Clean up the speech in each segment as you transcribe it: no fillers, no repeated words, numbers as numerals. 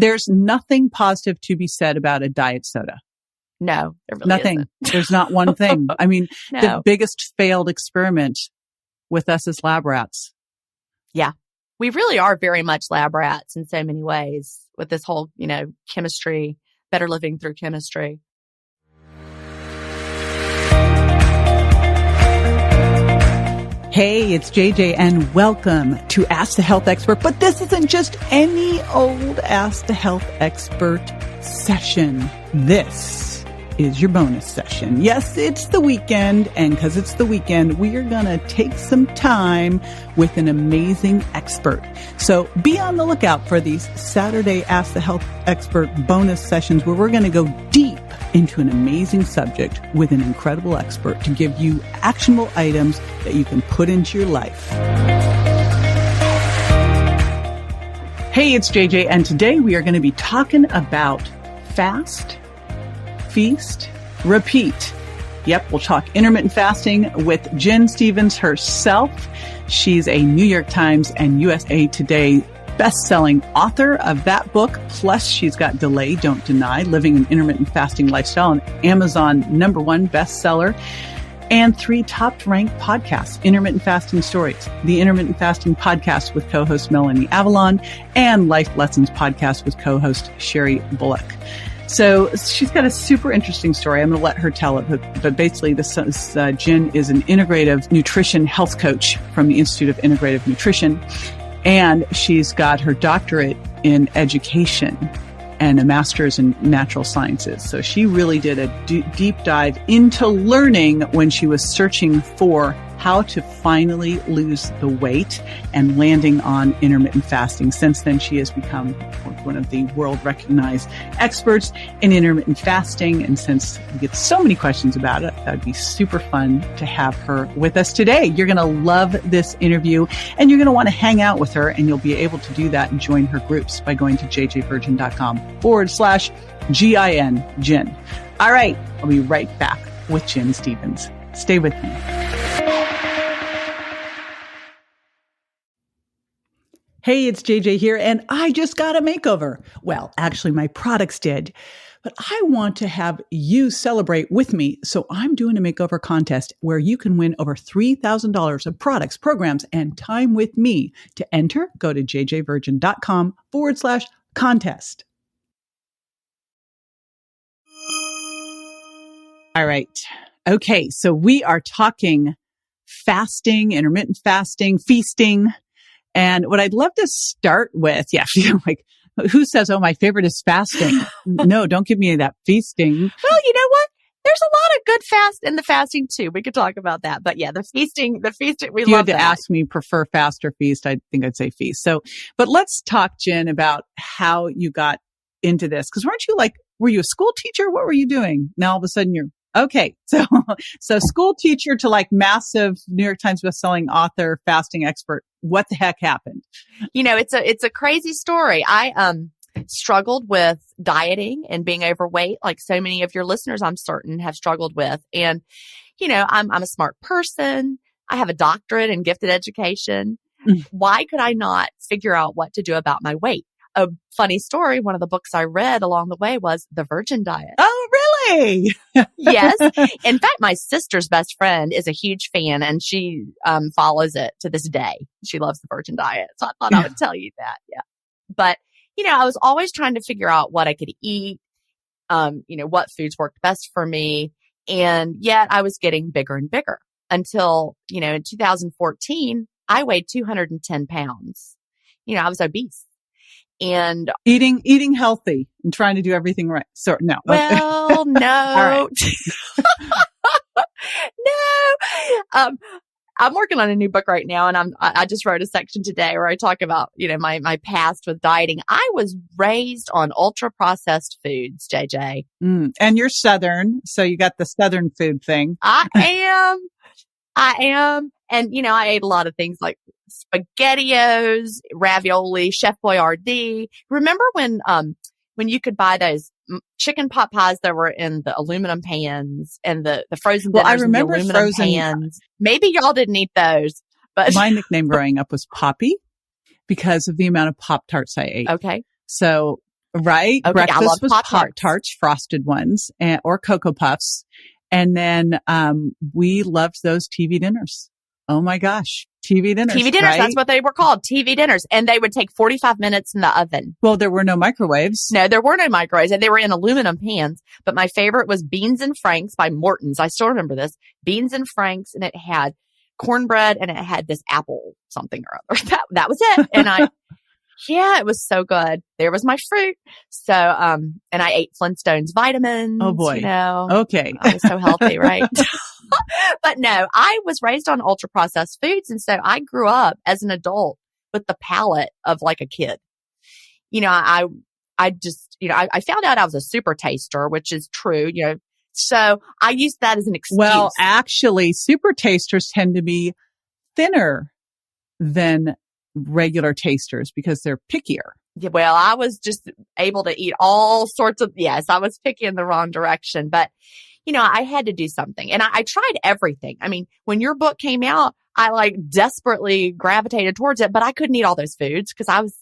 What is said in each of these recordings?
There's nothing positive to be said about a diet soda. No, there really nothing. isn't. There's not one thing. I mean, No. the biggest failed experiment with us as lab rats. Yeah. We really are very much lab rats in so many ways with this whole, chemistry, better living through chemistry. Hey, it's JJ and welcome to Ask the Health Expert. But this isn't just any old Ask the Health Expert session. This is your bonus session. Yes, it's the weekend, and because it's the weekend, we are going to take some time with an amazing expert. So be on the lookout for these Saturday Ask the Health Expert bonus sessions where we're going to go deep into an amazing subject with an incredible expert to give you actionable items that you can put into your life. Hey, it's JJ, and today we are going to be talking about fast, feast, repeat. Yep, we'll talk intermittent fasting with Jen Stevens herself. She's a New York Times and USA Today best-selling author of that book. Plus, she's got Delay, Don't Deny, Living an Intermittent Fasting Lifestyle, an Amazon #1 bestseller, and 3 top-ranked podcasts, Intermittent Fasting Stories, the Intermittent Fasting Podcast with co-host Melanie Avalon, and Life Lessons Podcast with co-host Sherry Bullock. So she's got a super interesting story. I'm going to let her tell it. But basically, Jen is an integrative nutrition health coach from the Institute of Integrative Nutrition. And she's got her doctorate in education and a master's in natural sciences. So she really did a deep dive into learning when she was searching for how to finally lose the weight and landing on intermittent fasting. Since then, she has become one of the world-recognized experts in intermittent fasting. And since we get so many questions about it, that would be super fun to have her with us today. You're going to love this interview, and you're going to want to hang out with her, and you'll be able to do that and join her groups by going to jjvirgin.com/GIN, Jen. All right, I'll be right back with Jen Stevens. Stay with me. Hey, it's JJ here, and I just got a makeover. Well, actually, my products did, but I want to have you celebrate with me, so I'm doing a makeover contest where you can win over $3,000 of products, programs, and time with me. To enter, go to jjvirgin.com/contest. All right. Okay, so we are talking fasting, intermittent fasting, feasting. And what I'd love to start with, like, who says, oh, my favorite is fasting? No, don't give me that feasting. Well, you know what? There's a lot of good fast in the fasting too. We could talk about that. But yeah, the feasting, we love that. If you had to ask me, prefer fast or feast, I think I'd say feast. So, but let's talk, Jen, about how you got into this. Because were you a school teacher? What were you doing? Now all of a sudden okay. So school teacher to like massive New York Times bestselling author, fasting expert. What the heck happened? It's a crazy story. I struggled with dieting and being overweight, like so many of your listeners, I'm certain, have struggled with. And, I'm a smart person. I have a doctorate in gifted education. Why could I not figure out what to do about my weight? A funny story. One of the books I read along the way was The Virgin Diet. Oh, really? Yes. In fact, my sister's best friend is a huge fan, and she follows it to this day. She loves the Virgin Diet. So I thought I would tell you that. Yeah. But, I was always trying to figure out what I could eat, what foods worked best for me. And yet I was getting bigger and bigger until, in 2014, I weighed 210 pounds. I was obese. And eating healthy and trying to do everything right. So no. Well, no. All right. No. I'm working on a new book right now, and I just wrote a section today where I talk about, my past with dieting. I was raised on ultra processed foods, JJ. And you're Southern, so you got the Southern food thing. I am. And, I ate a lot of things like SpaghettiOs, ravioli, Chef Boyardee. Remember when you could buy those chicken pot pies that were in the aluminum pans and the frozen dinners I remember in the aluminum pans? Maybe y'all didn't eat those, but my nickname growing up was Poppy because of the amount of Pop-Tarts I ate. Okay. So Right? Okay, I love Breakfast was Pop-Tarts. Pop-Tarts, frosted ones, or Cocoa Puffs. And then we loved those TV dinners. Oh my gosh. TV dinners. TV dinners, right? that's what they were called, TV dinners. And they would take 45 minutes in the oven. Well, there were no microwaves. No, there were no microwaves, and they were in aluminum pans. But my favorite was Beans and Franks by Morton's. I still remember this. Beans and Franks, and it had cornbread, and it had this apple something or other. That was it. And yeah, it was so good. There was my fruit. So, and I ate Flintstones vitamins. Oh boy. You know. Okay. I was so healthy, right? But no, I was raised on ultra processed foods. And so I grew up as an adult with the palate of like a kid. You know, I just, you know, I found out I was a super taster, which is true, you know. So I used that as an excuse. Well, actually, super tasters tend to be thinner than regular tasters because they're pickier. Yeah, well, I was just able to eat all sorts of, yes, I was picky in the wrong direction, but you know, I had to do something, and I tried everything. I mean, when your book came out, I like desperately gravitated towards it, but I couldn't eat all those foods because I was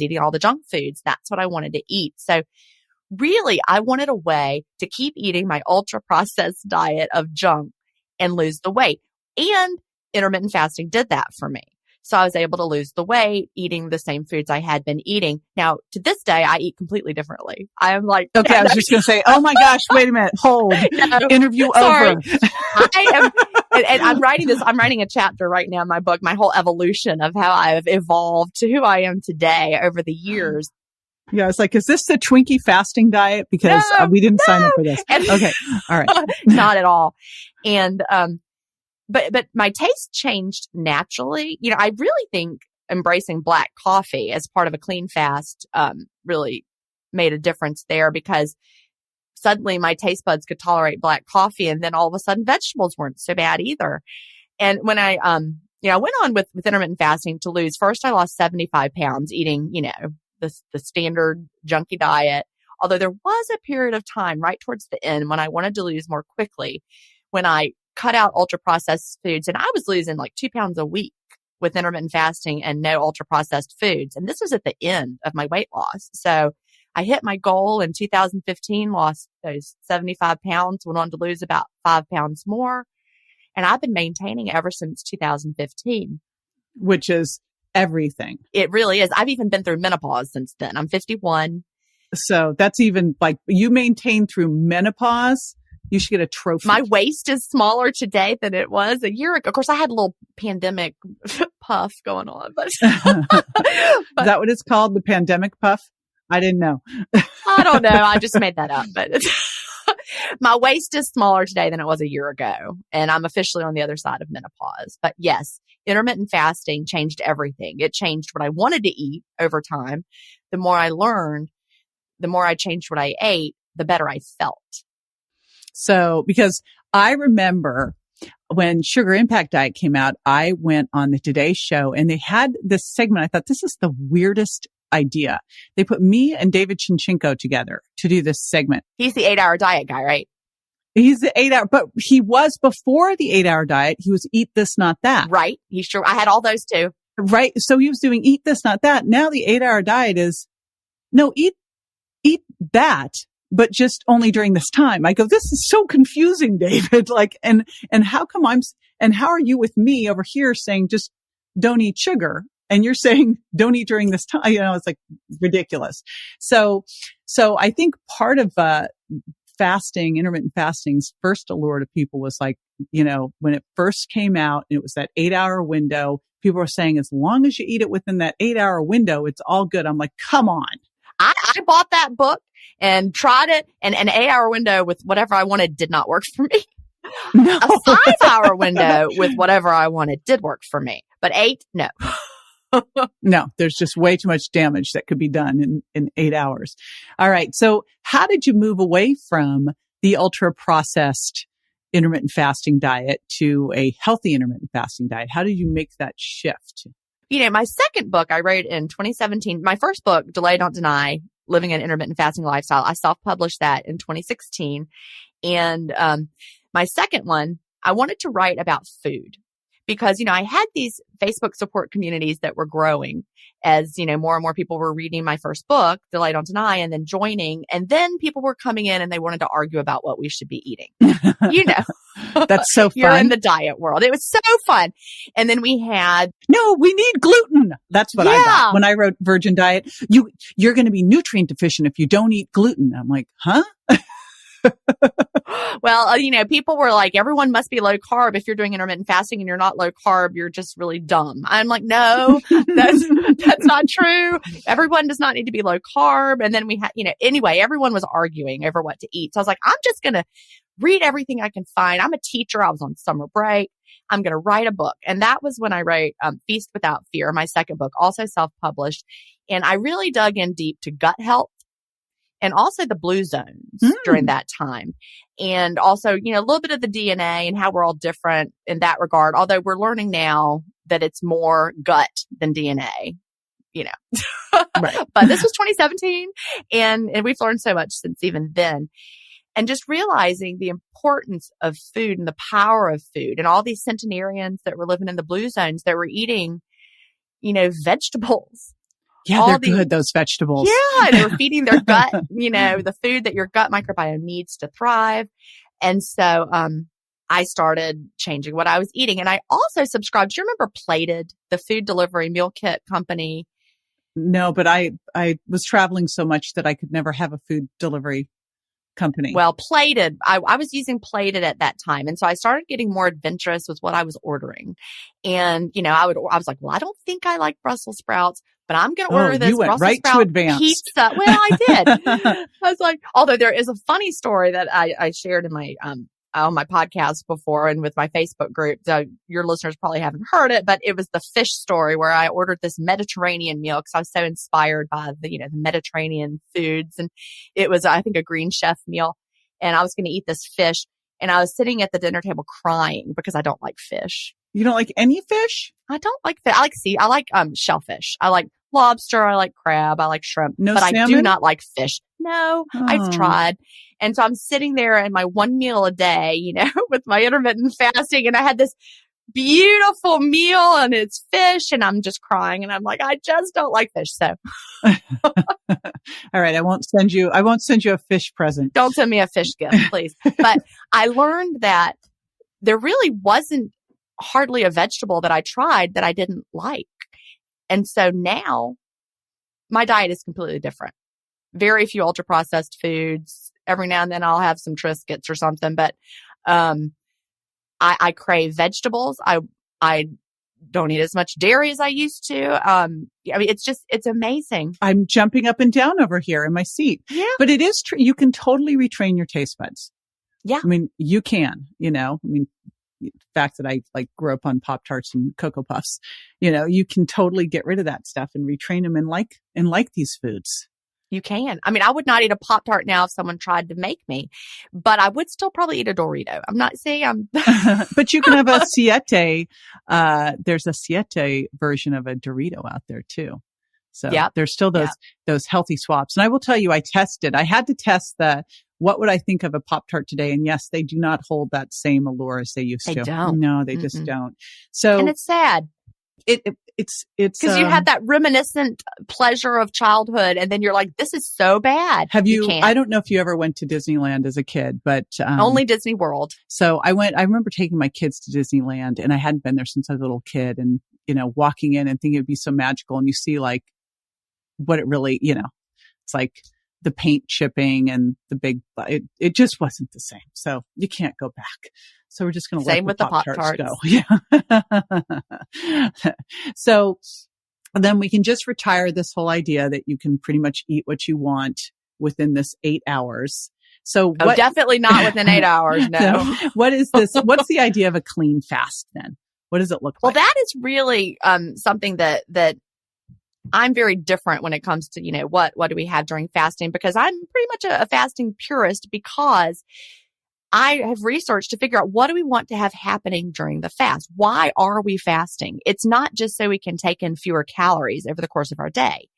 eating all the junk foods. That's what I wanted to eat. So really, I wanted a way to keep eating my ultra processed diet of junk and lose the weight. And intermittent fasting did that for me. So I was able to lose the weight eating the same foods I had been eating. Now, to this day, I eat completely differently. I am like, okay, I was just going to say, oh my gosh, wait a minute, hold, no, interview sorry. over. I am, and I'm writing a chapter right now in my book, my whole evolution of how I've evolved to who I am today over the years. Yeah, it's like, is this the Twinkie fasting diet? Because we didn't sign up for this. Okay, all right. Not at all. And, but my taste changed naturally. You know, I really think embracing black coffee as part of a clean fast, really made a difference there because suddenly my taste buds could tolerate black coffee. And then all of a sudden vegetables weren't so bad either. And when I went on with intermittent fasting to lose, first I lost 75 pounds eating, you know, the standard junky diet. Although there was a period of time right towards the end when I wanted to lose more quickly, when I cut out ultra processed foods, and I was losing like 2 pounds a week with intermittent fasting and no ultra processed foods. And this was at the end of my weight loss. So I hit my goal in 2015, lost those 75 pounds, went on to lose about 5 pounds more. And I've been maintaining ever since 2015. Which is everything. It really is. I've even been through menopause since then. I'm 51. So that's even like you maintain through menopause. You should get a trophy. My waist is smaller today than it was a year ago. Of course, I had a little pandemic puff going on, but is that what it's called? The pandemic puff? I didn't know. I don't know. I just made that up, but my waist is smaller today than it was a year ago. And I'm officially on the other side of menopause. But yes, intermittent fasting changed everything. It changed what I wanted to eat over time. The more I learned, the more I changed what I ate, the better I felt. So, because I remember when Sugar Impact Diet came out, I went on the Today Show and they had this segment. I thought this is the weirdest idea. They put me and David Chinchenko together to do this segment. He's the 8-hour diet guy, right? He's the 8-hour, but he was before the 8-hour diet. He was eat this, not that. Right. He's sure. I had all those too. Right. So he was doing eat this, not that. Now the 8-hour diet is no, eat that, but just only during this time. I go, this is so confusing, David. Like, and how come and how are you with me over here saying just don't eat sugar? And you're saying don't eat during this time. You know, it's like ridiculous. So I think part of, fasting, intermittent fasting's first allure to people was like, you know, when it first came out, it was that 8-hour window. People were saying, as long as you eat it within that 8-hour window, it's all good. I'm like, come on. I bought that book and tried it, and an 8-hour window with whatever I wanted did not work for me. No. A 5-hour window with whatever I wanted did work for me, but 8, no. No, there's just way too much damage that could be done in 8 hours. All right. So how did you move away from the ultra processed intermittent fasting diet to a healthy intermittent fasting diet? How did you make that shift? You know, my second book I wrote in 2017, my first book, Delay Don't Deny, Living an Intermittent Fasting Lifestyle, I self-published that in 2016. And my second one, I wanted to write about food because, I had these Facebook support communities that were growing as, more and more people were reading my first book, Delay Don't Deny, and then joining. And then people were coming in and they wanted to argue about what we should be eating. That's so fun. You're in the diet world. It was so fun. And then we had, no, we need gluten. That's what I got when I wrote Virgin Diet. You're going to be nutrient deficient if you don't eat gluten. I'm like, huh? Well, people were like, everyone must be low carb. If you're doing intermittent fasting and you're not low carb, you're just really dumb. I'm like, no, that's not true. Everyone does not need to be low carb. And then we had, anyway, everyone was arguing over what to eat. So I was like, I'm just going to read everything I can find. I'm a teacher. I was on summer break. I'm going to write a book. And that was when I wrote Feast Without Fear, my second book, also self-published. And I really dug in deep to gut health and also the blue zones during that time. And also, a little bit of the DNA and how we're all different in that regard. Although we're learning now that it's more gut than DNA, Right. But this was 2017 and we've learned so much since even then. And just realizing the importance of food and the power of food and all these centenarians that were living in the blue zones that were eating, vegetables. Yeah, they're good, those vegetables. Yeah, they were feeding their gut, the food that your gut microbiome needs to thrive. And so I started changing what I was eating. And I also subscribed. Do you remember Plated, the food delivery meal kit company? No, but I was traveling so much that I could never have a food delivery company. Well, Plated, I was using Plated at that time. And so I started getting more adventurous with what I was ordering. And, I was like, well, I don't think I like Brussels sprouts, but I'm going to order this Brussels sprout pizza. Well, I did. I was like, although there is a funny story that I shared in my, on my podcast before and with my Facebook group. Your listeners probably haven't heard it, but it was the fish story where I ordered this Mediterranean meal because I was so inspired by the Mediterranean foods. And it was, I think, a Green Chef meal. And I was going to eat this fish. And I was sitting at the dinner table crying because I don't like fish. You don't like any fish? I don't like fish. I like shellfish. I like lobster. I like crab. I like shrimp. No but salmon? I do not like fish. No, I've tried. And so I'm sitting there in my one meal a day, with my intermittent fasting. And I had this beautiful meal and it's fish and I'm just crying. And I'm like, I just don't like fish. So. All right. I won't send you a fish present. Don't send me a fish gift, please. But I learned that there really wasn't hardly a vegetable that I tried that I didn't like. And so now my diet is completely different. Very few ultra processed foods. Every now and then I'll have some Triscuits or something, but I crave vegetables. I don't eat as much dairy as I used to. It's amazing. I'm jumping up and down over here in my seat. Yeah. But it is true. You can totally retrain your taste buds. Yeah. I mean, you can, the fact that I grew up on Pop-Tarts and Cocoa Puffs, you can totally get rid of that stuff and retrain them and like these foods. You can. I mean, I would not eat a Pop-Tart now if someone tried to make me, but I would still probably eat a Dorito. I'm not saying I'm. But you can have a Siete. There's a Siete version of a Dorito out there too. So there's still those healthy swaps. And I will tell you, I had to test what would I think of a Pop-Tart today? And yes, they do not hold that same allure as they used to. They don't. No, they just don't. So, and it's sad. It's because you had that reminiscent pleasure of childhood, and then you're like, "This is so bad." Have you? I don't know if you ever went to Disneyland as a kid, but only Disney World. So I went. I remember taking my kids to Disneyland, and I hadn't been there since I was a little kid. And walking in and thinking it'd be so magical, and you see like what it really, it's like the paint chipping and the big. It just wasn't the same. So you can't go back. So we're just going to let the Pop-Tarts go. Yeah. So then we can just retire this whole idea that you can pretty much eat what you want within this 8 hours. So definitely not within 8 hours. No. What is this? What's the idea of a clean fast then? What does it look like? Well, that is really something that I'm very different when it comes to, what do we have during fasting? Because I'm pretty much a fasting purist because I have researched to figure out what do we want to have happening during the fast? Why are we fasting? It's not just so we can take in fewer calories over the course of our day.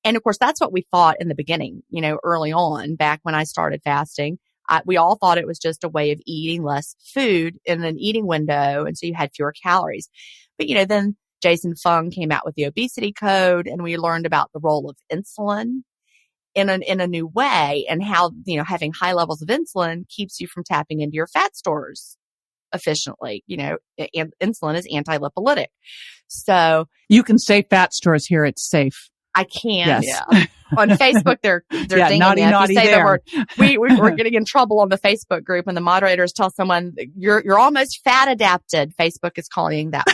And of course, that's what we thought in the beginning, early on, back when I started fasting. we all thought it was just a way of eating less food in an eating window. And so you had fewer calories. But, then Jason Fung came out with the obesity code, and we learned about the role of insulin in a new way, and how, having high levels of insulin keeps you from tapping into your fat stores efficiently. And insulin is anti-lipolytic. So you can say fat stores here. It's safe. I can. Yes. Yeah. On Facebook, they're dinging naughty, me. If naughty you say there. the word, we're getting in trouble on the Facebook group, and the moderators tell someone you're almost fat adapted. Facebook is calling that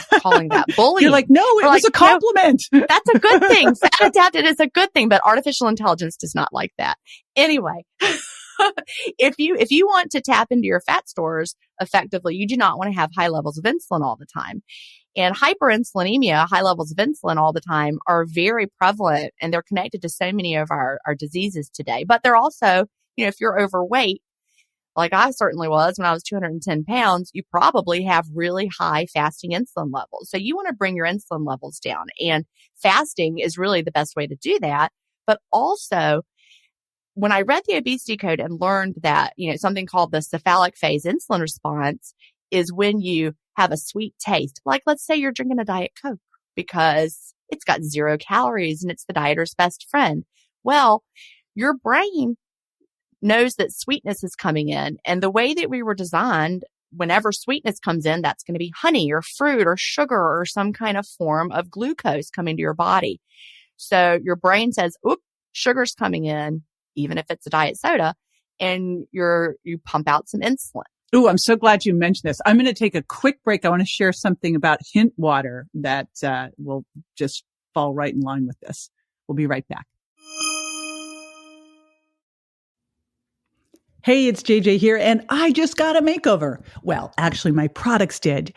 bullying. You're like, no, it was a compliment. No, that's a good thing. Fat adapted is a good thing, but artificial intelligence does not like that. Anyway, if you want to tap into your fat stores effectively, you do not want to have high levels of insulin all the time. And hyperinsulinemia, high levels of insulin all the time, are very prevalent, and they're connected to so many of our diseases today. But they're also, if you're overweight, like I certainly was when I was 210 pounds, you probably have really high fasting insulin levels. So you want to bring your insulin levels down, and fasting is really the best way to do that. But also, when I read the obesity code and learned that, something called the cephalic phase insulin response is when you have a sweet taste. Like, let's say you're drinking a Diet Coke because it's got 0 calories and it's the dieter's best friend. Well, your brain knows that sweetness is coming in. And the way that we were designed, whenever sweetness comes in, that's going to be honey or fruit or sugar or some kind of form of glucose coming to your body. So your brain says, oop, sugar's coming in, even if it's a diet soda, and you pump out some insulin. Ooh, I'm so glad you mentioned this. I'm going to take a quick break. I want to share something about hint water that will just fall right in line with this. We'll be right back. Hey, it's JJ here, and I just got a makeover. Well, actually, my products did.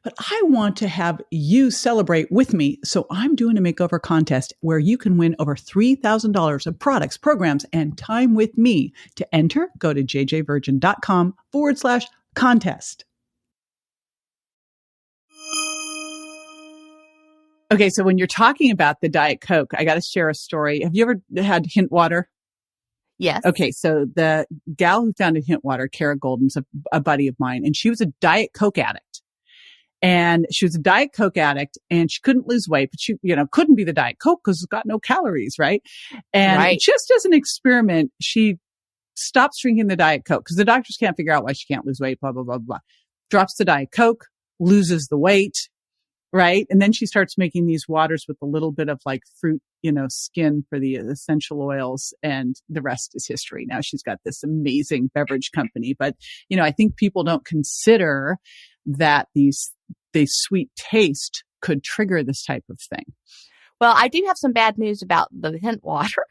But I want to have you celebrate with me, so I'm doing a makeover contest where you can win over $3,000 of products, programs, and time with me. To enter, go to jjvirgin.com/contest. Okay, so when you're talking about the Diet Coke, I got to share a story. Have you ever had hint water? Yes. Okay, so the gal who founded hint water, Kara Golden's a buddy of mine, and she was a Diet Coke addict. And she was a Diet Coke addict, and she couldn't lose weight, but she, couldn't be the Diet Coke because it's got no calories, right? And just as an experiment, she stops drinking the Diet Coke because the doctors can't figure out why she can't lose weight, blah, blah, blah, blah. Drops the Diet Coke, loses the weight, right? And then she starts making these waters with a little bit of like fruit, skin for the essential oils, and the rest is history. Now she's got this amazing beverage company, but, I think people don't consider that the sweet taste could trigger this type of thing. Well, I do have some bad news about the hint water.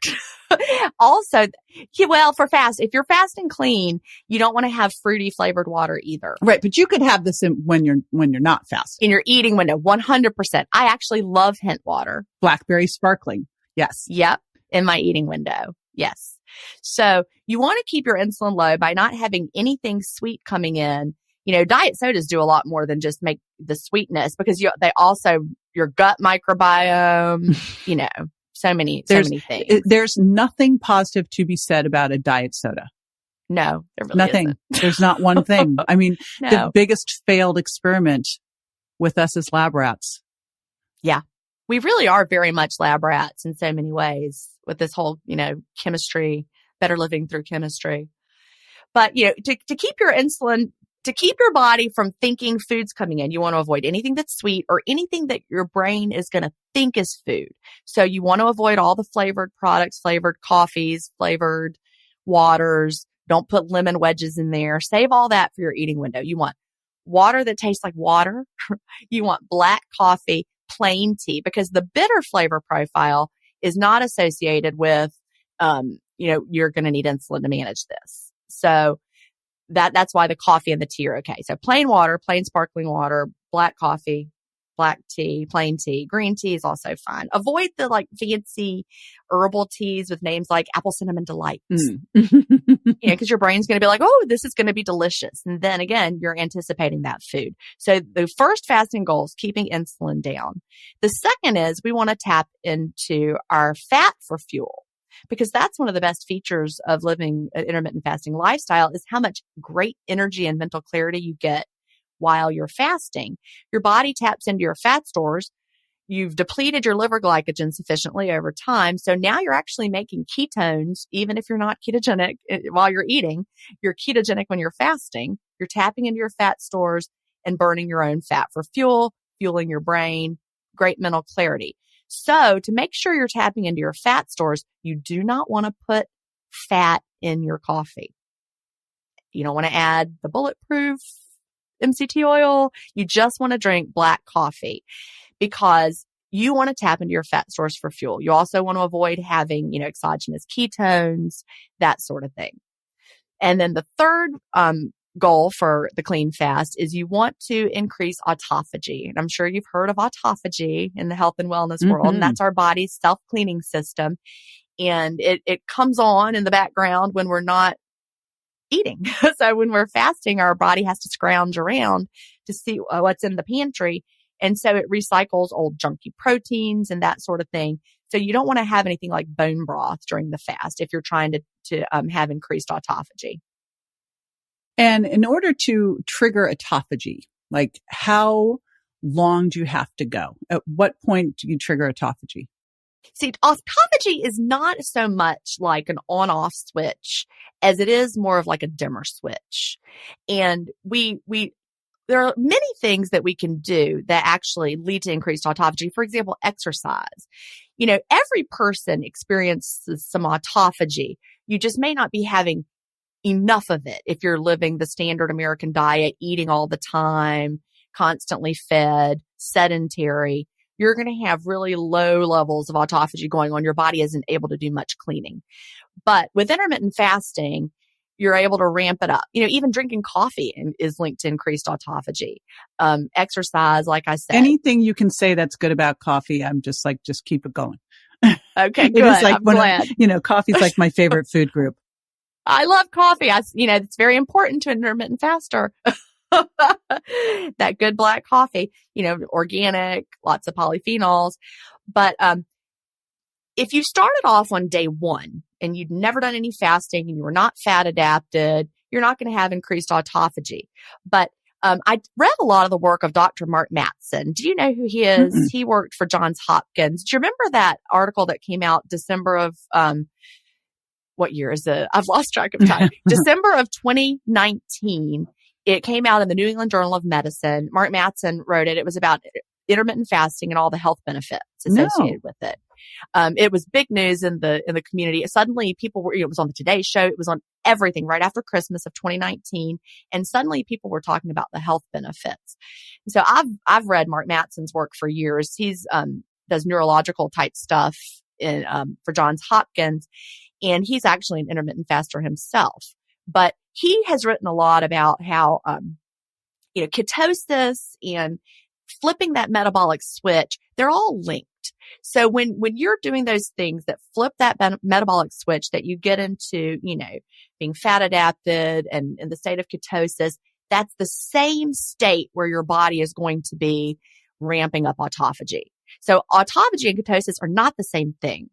Also, for if you're fasting clean, you don't want to have fruity flavored water either. Right. But you could have this when you're not fasting. In your eating window, 100%. I actually love hint water. Blackberry sparkling. Yes. Yep. In my eating window. Yes. So you want to keep your insulin low by not having anything sweet coming in. Diet sodas do a lot more than just make the sweetness, because they also, your gut microbiome, so many things. There's nothing positive to be said about a diet soda. No, there really nothing. Isn't. There's not one thing. I mean, No. The biggest failed experiment with us as lab rats. Yeah. We really are very much lab rats in so many ways with this whole, chemistry, better living through chemistry. But, to keep your insulin, to keep your body from thinking food's coming in, you want to avoid anything that's sweet or anything that your brain is going to think is food. So you want to avoid all the flavored products, flavored coffees, flavored waters. Don't put lemon wedges in there. Save all that for your eating window. You want water that tastes like water. You want black coffee, plain tea, because the bitter flavor profile is not associated with, you're going to need insulin to manage this. So that's why the coffee and the tea are okay. So plain water, plain sparkling water, black coffee, black tea, plain tea, green tea is also fine. Avoid the fancy herbal teas with names like apple cinnamon delights. Because your brain's going to be like, oh, this is going to be delicious. And then again, you're anticipating that food. So the first fasting goal is keeping insulin down. The second is we want to tap into our fat for fuel. because that's one of the best features of living an intermittent fasting lifestyle is how much great energy and mental clarity you get while you're fasting. Your body taps into your fat stores. You've depleted your liver glycogen sufficiently over time. So now you're actually making ketones, even if you're not ketogenic while you're eating. You're ketogenic when you're fasting. You're tapping into your fat stores and burning your own fat for fuel, fueling your brain, great mental clarity. So to make sure you're tapping into your fat stores, you do not want to put fat in your coffee. You don't want to add the bulletproof MCT oil. You just want to drink black coffee because you want to tap into your fat stores for fuel. You also want to avoid having, exogenous ketones, that sort of thing. And then the third goal for the clean fast is you want to increase autophagy. And I'm sure you've heard of autophagy in the health and wellness world. And that's our body's self-cleaning system. And it comes on in the background when we're not eating. So when we're fasting, our body has to scrounge around to see what's in the pantry. And so it recycles old junky proteins and that sort of thing. So you don't want to have anything like bone broth during the fast if you're trying to have increased autophagy. And in order to trigger autophagy, like how long do you have to go? At what point do you trigger autophagy? See, autophagy is not so much like an on-off switch as it is more of like a dimmer switch. And there are many things that we can do that actually lead to increased autophagy. For example, exercise. Every person experiences some autophagy. You just may not be having enough of it if you're living the standard American diet, eating all the time, constantly fed, sedentary. You're going to have really low levels of autophagy going on. Your body isn't able to do much cleaning. But with intermittent fasting, you're able to ramp it up. Even drinking coffee is linked to increased autophagy. Exercise, like I said. Anything you can say that's good about coffee, I'm just like, just keep it going. Okay, good. It is like I'm glad. Coffee's like my favorite food group. I love coffee. It's very important to an intermittent faster. That good black coffee, organic, lots of polyphenols. But if you started off on day one and you'd never done any fasting and you were not fat adapted, you're not going to have increased autophagy. But I read a lot of the work of Dr. Mark Mattson. Do you know who he is? Mm-mm. He worked for Johns Hopkins. Do you remember that article that came out December of what year is it? I've lost track of time. December of 2019. It came out in the New England Journal of Medicine. Mark Mattson wrote it. It was about intermittent fasting and all the health benefits associated with it. It was big news in the community. Suddenly people were, it was on the Today Show. It was on everything right after Christmas of 2019. And suddenly people were talking about the health benefits. So I've read Mark Mattson's work for years. He's, does neurological type stuff for Johns Hopkins. And he's actually an intermittent faster himself, but he has written a lot about how, ketosis and flipping that metabolic switch, they're all linked. So when you're doing those things that flip that metabolic switch that you get into, being fat adapted and in the state of ketosis, that's the same state where your body is going to be ramping up autophagy. So autophagy and ketosis are not the same thing,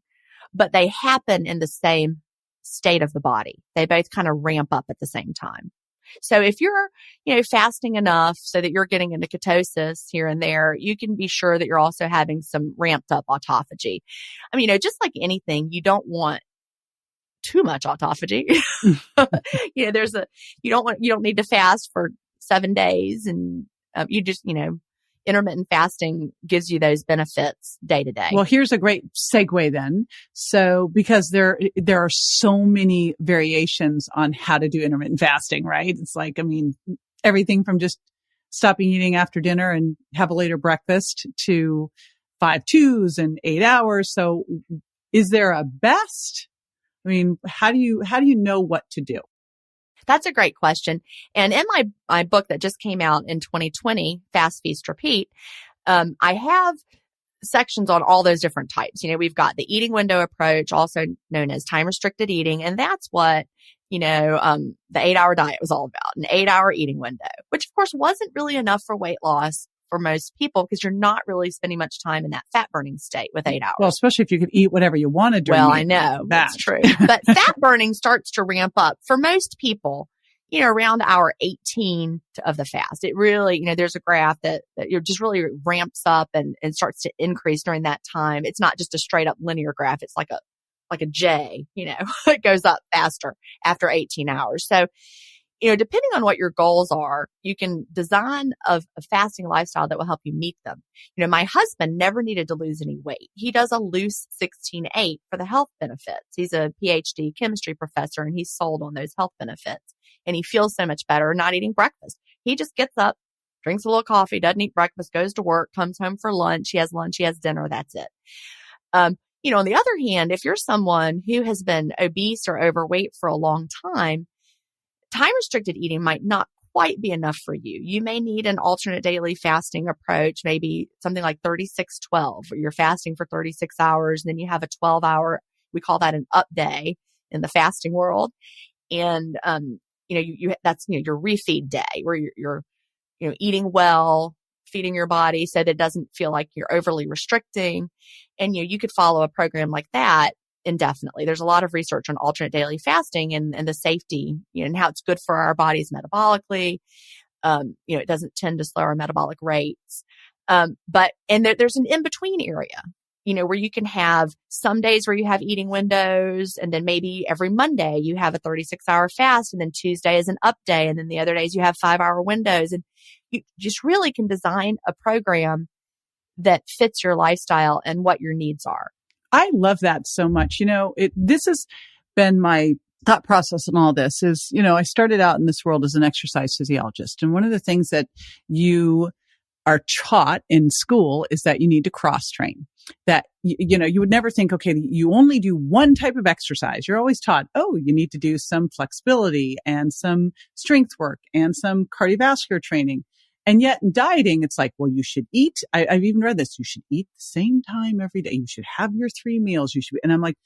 but they happen in the same state of the body. They both kind of ramp up at the same time. So if you're, fasting enough so that you're getting into ketosis here and there, you can be sure that you're also having some ramped up autophagy. I mean, just like anything, you don't want too much autophagy. You don't need to fast for 7 days and you just, intermittent fasting gives you those benefits day to day. Well, here's a great segue then. So, because there are so many variations on how to do intermittent fasting, right? It's like, everything from just stopping eating after dinner and have a later breakfast to 5-2s and 8 hours. So is there a best? How do you know what to do? That's a great question. And in my book that just came out in 2020, Fast, Feast, Repeat, I have sections on all those different types. We've got the eating window approach, also known as time restricted eating. And that's what, the 8-hour diet was all about, an 8-hour eating window, which of course wasn't really enough for weight loss for most people because you're not really spending much time in that fat burning state with 8 hours. Well, especially if you could eat whatever you wanted during I know that's true. But fat burning starts to ramp up for most people, around hour 18 of the fast. It really, there's a graph that it just really ramps up and starts to increase during that time. It's not just a straight up linear graph. It's like a J, it goes up faster after 18 hours. So, depending on what your goals are, you can design a fasting lifestyle that will help you meet them. My husband never needed to lose any weight. He does a loose 16-8 for the health benefits. He's a PhD chemistry professor and he's sold on those health benefits. And he feels so much better not eating breakfast. He just gets up, drinks a little coffee, doesn't eat breakfast, goes to work, comes home for lunch. He has dinner. That's it. On the other hand, if you're someone who has been obese or overweight for a long time restricted eating might not quite be enough for you. You may need an alternate daily fasting approach, maybe something like 36-12, where you're fasting for 36 hours. And then you have a 12-hour, we call that an up day in the fasting world. And, that's, your refeed day where you're eating well, feeding your body so that it doesn't feel like you're overly restricting. And, you could follow a program like that indefinitely. There's a lot of research on alternate daily fasting and the safety, and how it's good for our bodies metabolically. It doesn't tend to slow our metabolic rates. But there's an in-between area, where you can have some days where you have eating windows, and then maybe every Monday you have a 36-hour fast, and then Tuesday is an up day, and then the other days you have 5-hour windows. And you just really can design a program that fits your lifestyle and what your needs are. I love that so much. This has been my thought process in all this is, I started out in this world as an exercise physiologist. And one of the things that you are taught in school is that you need to cross train. That, you would never think, okay, you only do one type of exercise. You're always taught, you need to do some flexibility and some strength work and some cardiovascular training. And yet in dieting, it's like, well, you should eat. I've even read this. You should eat the same time every day. You should have your 3 meals. And I'm like,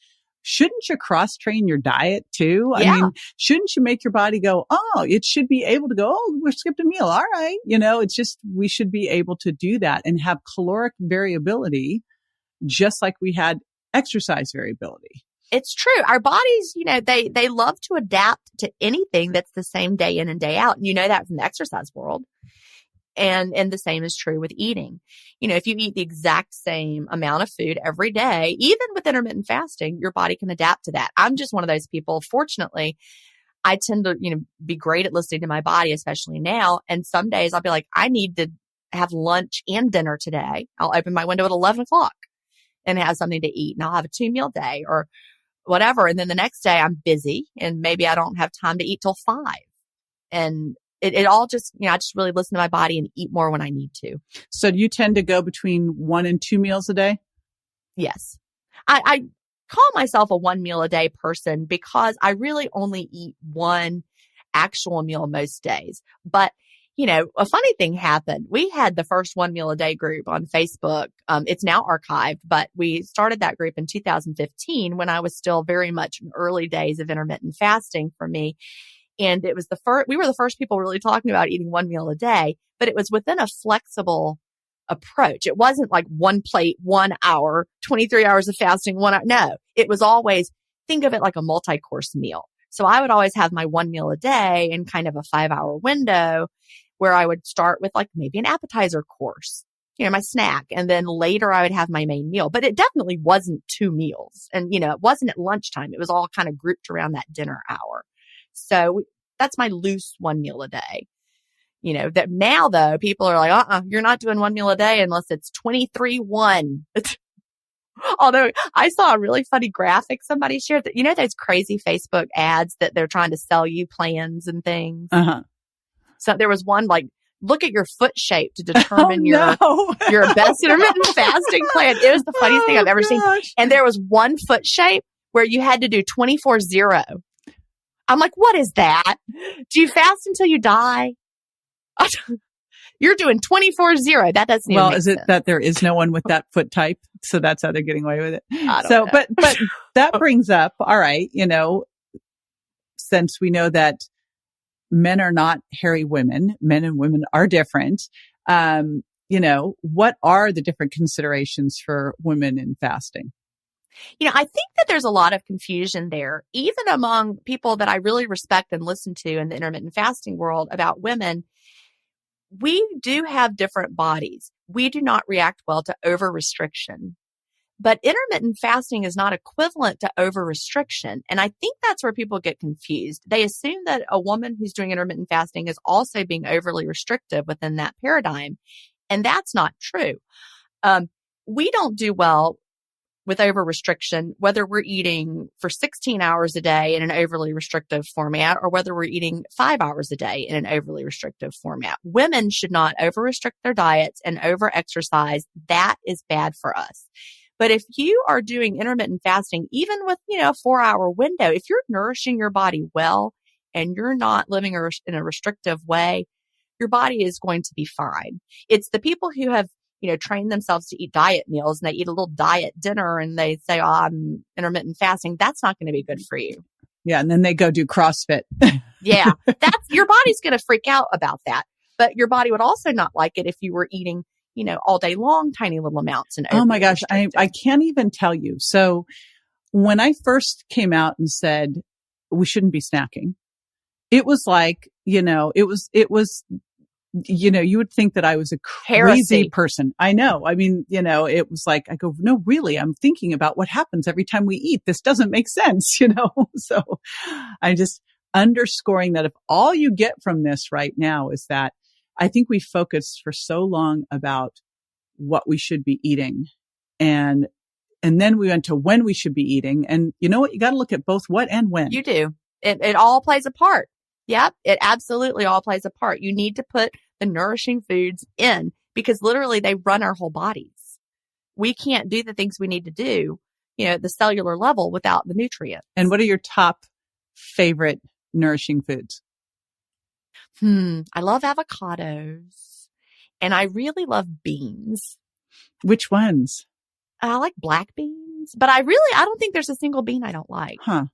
shouldn't you cross train your diet too? Yeah. I mean, shouldn't you make your body go, it should be able to go, we skipped a meal. All right. It's just, we should be able to do that and have caloric variability, just like we had exercise variability. It's true. Our bodies, they love to adapt to anything that's the same day in and day out. And that from the exercise world. And the same is true with eating. If you eat the exact same amount of food every day, even with intermittent fasting, your body can adapt to that. I'm just one of those people. Fortunately, I tend to, be great at listening to my body, especially now. And some days I'll be like, I need to have lunch and dinner today. I'll open my window at 11 o'clock and have something to eat, and I'll have a 2-meal day or whatever. And then the next day I'm busy and maybe I don't have time to eat till 5. And it all just, I just really listen to my body and eat more when I need to. So do you tend to go between 1 and 2 meals a day? Yes. I call myself a 1 meal a day person because I really only eat one actual meal most days. But, a funny thing happened. We had the first 1 meal a day group on Facebook. It's now archived, but we started that group in 2015 when I was still very much in early days of intermittent fasting for me. And it was we were the first people really talking about eating 1 meal a day, but it was within a flexible approach. It wasn't like one plate, 1 hour, 23 hours of fasting, 1 hour. No, it was always, think of it like a multi-course meal. So I would always have my 1 meal a day in kind of a 5-hour window where I would start with like maybe an appetizer course, my snack. And then later I would have my main meal, but it definitely wasn't 2 meals. And, it wasn't at lunchtime. It was all kind of grouped around that dinner hour. So that's my loose 1 meal a day. That now though, people are like, you're not doing 1 meal a day unless it's 23-1. Although I saw a really funny graphic somebody shared that, those crazy Facebook ads that they're trying to sell you plans and things. Uh-huh. So there was one like, look at your foot shape to determine your best intermittent fasting plan. It was the funniest thing I've ever seen. And there was one foot shape where you had to do 24-0. I'm like, what is that? Do you fast until you die? You're doing 24-0. That doesn't even make is it sense. that there is no one with that foot type? So that's how they're getting away with it. I don't know. But that brings up, all right, since we know that men are not hairy women, men and women are different. what are the different considerations for women in fasting? I think that there's a lot of confusion there, even among people that I really respect and listen to in the intermittent fasting world about women. We do have different bodies. We do not react well to over restriction. But intermittent fasting is not equivalent to over restriction. And I think that's where people get confused. They assume that a woman who's doing intermittent fasting is also being overly restrictive within that paradigm. And that's not true. We don't do well with over restriction, whether we're eating for 16 hours a day in an overly restrictive format or whether we're eating 5 hours a day in an overly restrictive format. Women should not over restrict their diets and over exercise. That is bad for us. But if you are doing intermittent fasting, even with, a 4-hour window, if you're nourishing your body well and you're not living in a restrictive way, your body is going to be fine. It's the people who have train themselves to eat diet meals and they eat a little diet dinner and they say, oh, I'm intermittent fasting. That's not going to be good for you. Yeah. And then they go do CrossFit. Yeah. Your body's going to freak out about that. But your body would also not like it if you were eating, all day long, tiny little amounts. And oh my gosh, I can't even tell you. So when I first came out and said we shouldn't be snacking, it was like, it was you would think that I was a crazy Heresy. person. I know. I mean, it was like, I go, no, really, I'm thinking about what happens every time we eat. This doesn't make sense, So I just underscoring that if all you get from this right now is that I think we focused for so long about what we should be eating. And then we went to when we should be eating. And you know what? You got to look at both what and when. You do. It all plays a part. Yep. It absolutely all plays a part. You need to put the nourishing foods in because literally they run our whole bodies. We can't do the things we need to do, at the cellular level without the nutrients. And what are your top favorite nourishing foods? I love avocados and I really love beans. Which ones? I like black beans, but I don't think there's a single bean I don't like. Huh.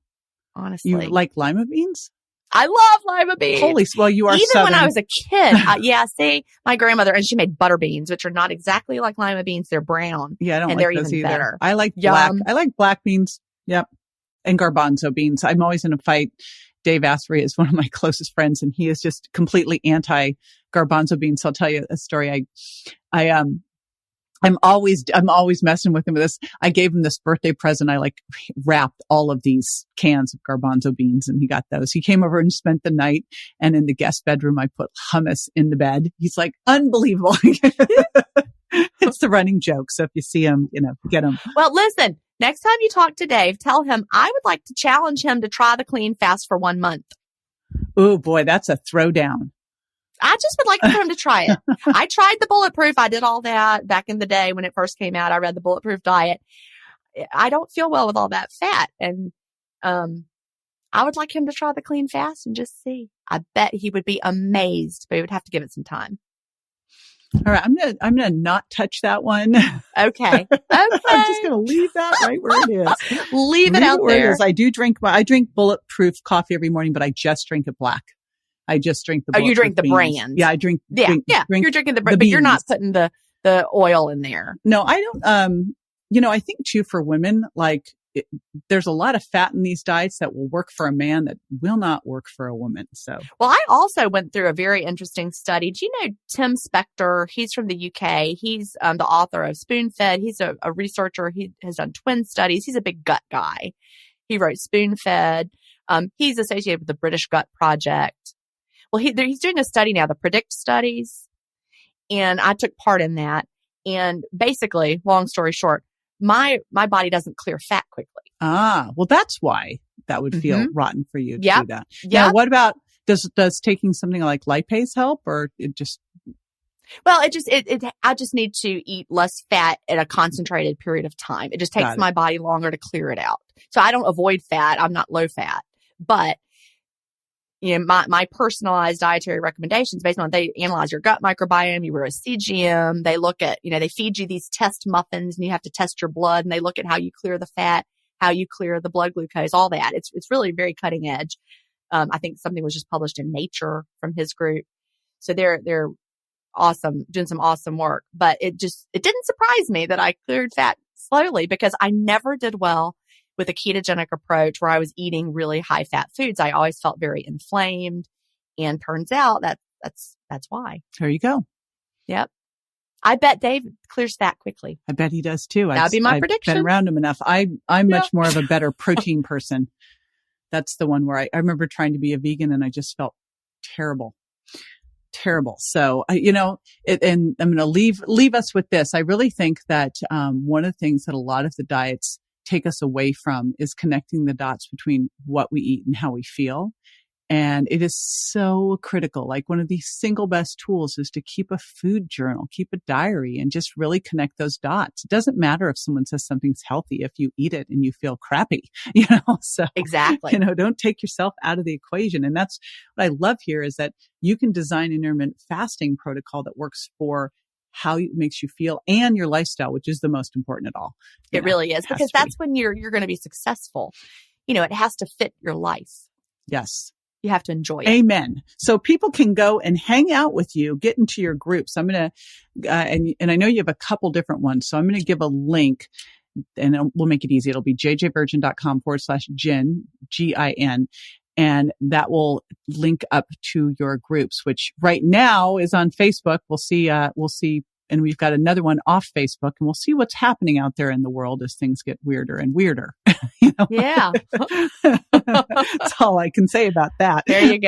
Honestly. You like lima beans? I love lima beans. Holy, well, you are even Southern. When I was a kid. Yeah, see, my grandmother, and she made butter beans, which are not exactly like lima beans. They're brown. Yeah, I don't and like they're those even either. Better. I like black. I like black beans. Yep. And garbanzo beans. I'm always in a fight. Dave Asprey is one of my closest friends and he is just completely anti garbanzo beans. So I'll tell you a story. I'm always messing with him with this. I gave him this birthday present. I wrapped all of these cans of garbanzo beans and he got those. He came over and spent the night and in the guest bedroom, I put hummus in the bed. He's like, unbelievable. It's the running joke. So if you see him, get him. Well, listen, next time you talk to Dave, tell him I would like to challenge him to try the clean fast for 1 month. Oh boy, that's a throwdown. I just would like for him to try it. I tried the bulletproof. I did all that back in the day when it first came out. I read the bulletproof diet. I don't feel well with all that fat. And, I would like him to try the clean fast and just see. I bet he would be amazed, but he would have to give it some time. All right. I'm going to not touch that one. Okay. I'm just going to leave that right where it is. Leave it out there. I drink bulletproof coffee every morning, but I just drink it black. I just drink the. Oh, you drink the beans. brand. Yeah, I drink. Yeah. You're drinking the brand, but you're not putting the oil in there. No, I don't. I think too for women, there's a lot of fat in these diets that will work for a man that will not work for a woman. So, well, I also went through a very interesting study. Do you know Tim Spector? He's from the UK. He's the author of Spoon Fed. He's a researcher. He has done twin studies. He's a big gut guy. He wrote Spoon Fed. He's associated with the British Gut Project. Well, he's doing a study now, the PREDICT studies, and I took part in that. And basically, long story short, my body doesn't clear fat quickly. Ah, well, that's why that would feel rotten for you to do that. Yeah. Now, what about does taking something like lipase help, or it just? Well, I just need to eat less fat at a concentrated period of time. It just takes my body longer to clear it out. So I don't avoid fat. I'm not low fat, but my personalized dietary recommendations based on they analyze your gut microbiome, you wear a CGM, they look at, they feed you these test muffins and you have to test your blood and they look at how you clear the fat, how you clear the blood glucose, all that. It's really very cutting edge. I think something was just published in Nature from his group. So they're doing some awesome work. But it didn't surprise me that I cleared fat slowly, because I never did well with a ketogenic approach where I was eating really high fat foods. I always felt very inflamed, and turns out that's why. There you go. Yep. I bet Dave clears fat quickly. I bet he does too. That'd be my prediction. I've been around him enough. I'm much more of a better protein person. That's the one where I remember trying to be a vegan and I just felt terrible. So, and I'm going to leave us with this. I really think that, one of the things that a lot of the diets take us away from is connecting the dots between what we eat and how we feel. And it is so critical. Like, one of the single best tools is to keep a food journal, keep a diary, and just really connect those dots. It doesn't matter if someone says something's healthy if you eat it and you feel crappy, so exactly, don't take yourself out of the equation. And that's what I love here, is that you can design an intermittent fasting protocol that works for how it makes you feel and your lifestyle, which is the most important at all. It really is, because that's when you're going to be successful. It has to fit your life. Yes. You have to enjoy it. Amen. So people can go and hang out with you, get into your groups. I'm going to, and I know you have a couple different ones. So I'm going to give a link, and we'll make it easy. It'll be jjvirgin.com/Gin, Gin. And that will link up to your groups, which right now is on Facebook. We'll see, and we've got another one off Facebook, and we'll see what's happening out there in the world as things get weirder and weirder. Yeah. That's all I can say about that. There you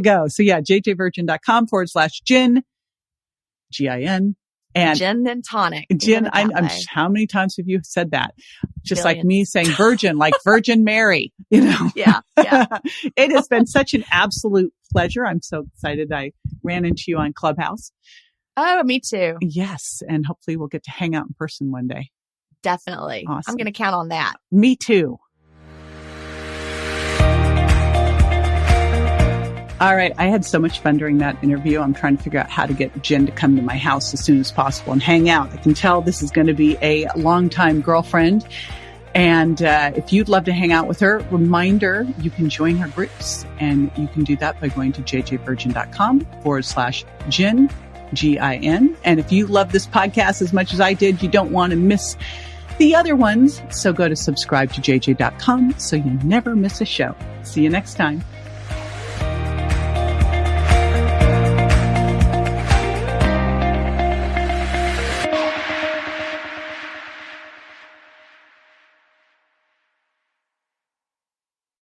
go. So yeah, jjvirgin.com/Gin, Gin. And gin and tonic. Gin, how many times have you said that? Just Billions. Like me saying virgin, like Virgin Mary, Yeah. It has been such an absolute pleasure. I'm so excited I ran into you on Clubhouse. Oh, me too. Yes. And hopefully we'll get to hang out in person one day. Definitely. Awesome. I'm going to count on that. Me too. All right. I had so much fun during that interview. I'm trying to figure out how to get Jen to come to my house as soon as possible and hang out. I can tell this is going to be a longtime girlfriend. And if you'd love to hang out with her, reminder, you can join her groups. And you can do that by going to jjvirgin.com/Gin, Gin. And if you love this podcast as much as I did, you don't want to miss the other ones. So go to subscribe to jj.com so you never miss a show. See you next time.